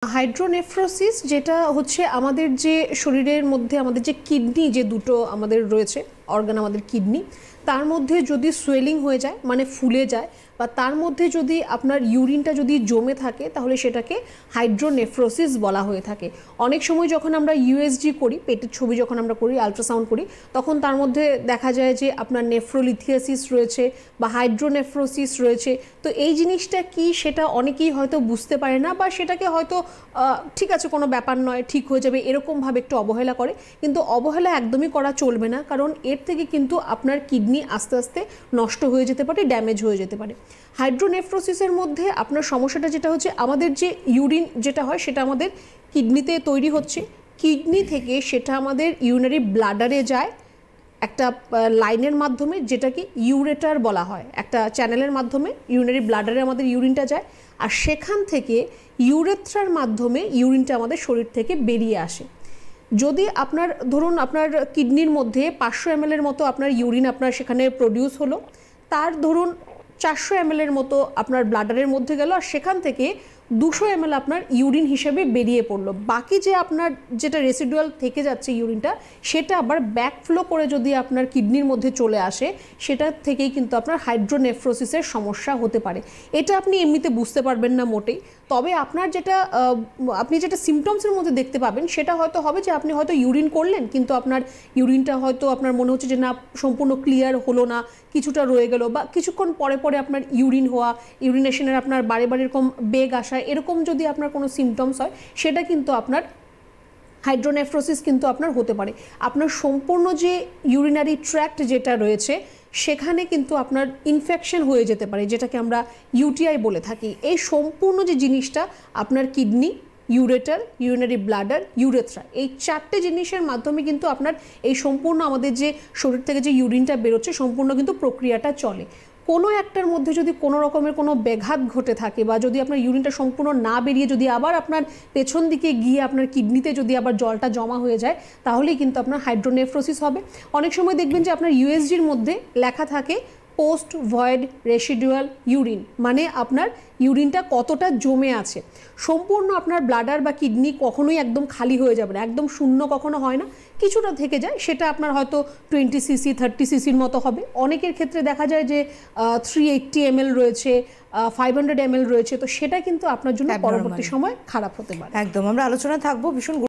Hydronephrosis যেটা হচ্ছে আমাদের যে শরীরের মধ্যে আমাদের যে কিডনি যে দুটো আমাদের রয়েছে অর্গান আমাদের কিডনি তার মধ্যে যদি সোয়েলিং হয়ে যায় মানে ফুলে যায় বা তার মধ্যে যদি আপনার ইউরিনটা যদি জমে থাকে তাহলে সেটাকে হাইড্রোনেফ্রোসিস বলা হয়ে থাকে। অনেক সময় যখন আমরা ইউএসজি করি, পেটের ছবি যখন আমরা করি, আলট্রাসাউন্ড করি, তখন তার মধ্যে দেখা যায় যে আপনার নেফ্রোলিথিয়াসিস রয়েছে বা হাইড্রোনেফ্রোসিস রয়েছে। তো এই জিনিসটা কি সেটা অনেকেই হয়তো বুঝতে পারে না বা সেটাকে হয়তো ঠিক আছে কোনো ব্যাপার নয়, ঠিক হয়ে যাবে, এরকমভাবে একটু অবহেলা করে। কিন্তু অবহেলা একদমই করা চলবে না, কারণ এর থেকে কিন্তু আপনার কিডনি আস্তে আস্তে নষ্ট হয়ে যেতে পারে, ড্যামেজ হয়ে যেতে পারে। হাইড্রোনেফ্রোসিসের মধ্যে আপনার সমস্যাটা যেটা হচ্ছে, আমাদের যে ইউরিন যেটা হয় সেটা আমাদের কিডনিতে তৈরি হচ্ছে, কিডনি থেকে সেটা আমাদের ইউরিনারি ব্লাডারে যায় একটা লাইনের মাধ্যমে, যেটাকে ইউরেটার বলা হয়। একটা চ্যানেলের মাধ্যমে ইউরিনারি ব্লাডারে আমাদের ইউরিনটা যায়, আর সেখান থেকে ইউরেথ্রার মাধ্যমে ইউরিনটা আমাদের শরীর থেকে বেরিয়ে আসে। যদি আপনার ধরুন আপনার কিডনির মধ্যে 500 ml এর মতো আপনার ইউরিন আপনার সেখানে প্রডিউস হলো, তার ধরুন 400 ml এর মতো আপনার ব্লাডারের মধ্যে গেল, আর সেখান থেকে 200 ml আপনার ইউরিন হিসেবে বেরিয়ে পড়লো। বাকি যে আপনার যেটা রেসিডুয়াল থেকে যাচ্ছে ইউরিনটা, সেটা আবার ব্যাকফ্লো করে যদি আপনার কিডনির মধ্যে চলে আসে, সেটা থেকেই কিন্তু আপনার হাইড্রোনেফ্রোসিসের সমস্যা হতে পারে। এটা আপনি এমনিতে বুঝতে পারবেন না মোটেই, তবে আপনার যেটা আপনি যেটা সিমটমসের মধ্যে দেখতে পাবেন সেটা হয়তো হবে যে আপনি হয়তো ইউরিন করলেন, কিন্তু আপনার ইউরিনটা হয়তো আপনার মনে হচ্ছে যে না সম্পূর্ণ ক্লিয়ার হলো না, কিছুটা রয়ে গেল, বা কিছুক্ষণ পরে পরে আপনার ইউরিন হওয়া, ইউরিনেশনের আপনার বারে বারে এরকম বেগ আসা, এরকম যদি আপনার কোনো সিমটমস হয়, সেটা কিন্তু আপনার হাইড্রোনেফ্রোসিস কিন্তু আপনার হতে পারে। আপনার সম্পূর্ণ যে ইউরিনারি ট্র্যাক্ট যেটা রয়েছে সেখানে কিন্তু আপনার ইনফেকশন হয়ে যেতে পারে, যেটাকে আমরা ইউটিআই বলে থাকি। এই সম্পূর্ণ যে জিনিসটা আপনার kidney, ureter, urinary bladder, urethra, এই 4টে জিনিসের মাধ্যমে কিন্তু আপনার এই সম্পূর্ণ আমাদের যে শরীর থেকে যে ইউরিনটা বেরোচ্ছে সম্পূর্ণ কিন্তু প্রক্রিয়াটা চলে। কোনো একটার মধ্যে যদি কোনো রকমের কোনো ব্যাঘাত ঘটে থাকে, বা যদি আপনার ইউরিনটা সম্পূর্ণ না বেরিয়ে যদি আবার আপনার পেছন দিকে গিয়ে আপনার কিডনিতে যদি আবার জলটা জমা হয়ে যায়, তাহলেই কিন্তু আপনার হাইড্রোনেফ্রোসিস হবে। অনেক সময় দেখবেন যে আপনার ইউএসজির মধ্যে লেখা থাকে পোস্ট ভয়েড রেসিডুয়াল ইউরিন, মানে আপনার ইউরিনটা কতটা জমে আছে। সম্পূর্ণ আপনার ব্লাডার বা কিডনি কখনোই একদম খালি হয়ে যাবে না, একদম শূন্য কখনো হয় না, কিছুটা থেকে যায়। সেটা আপনার হয়তো 20 cc 30 cc মতো হবে। অনেকের ক্ষেত্রে দেখা যায় যে 380 ml রয়েছে, 500 ml রয়েছে। তো সেটা কিন্তু আপনার জন্য পরবর্তী সময় খারাপ হতে পারে। একদম আমরা আলোচনা থাকবো ভীষণ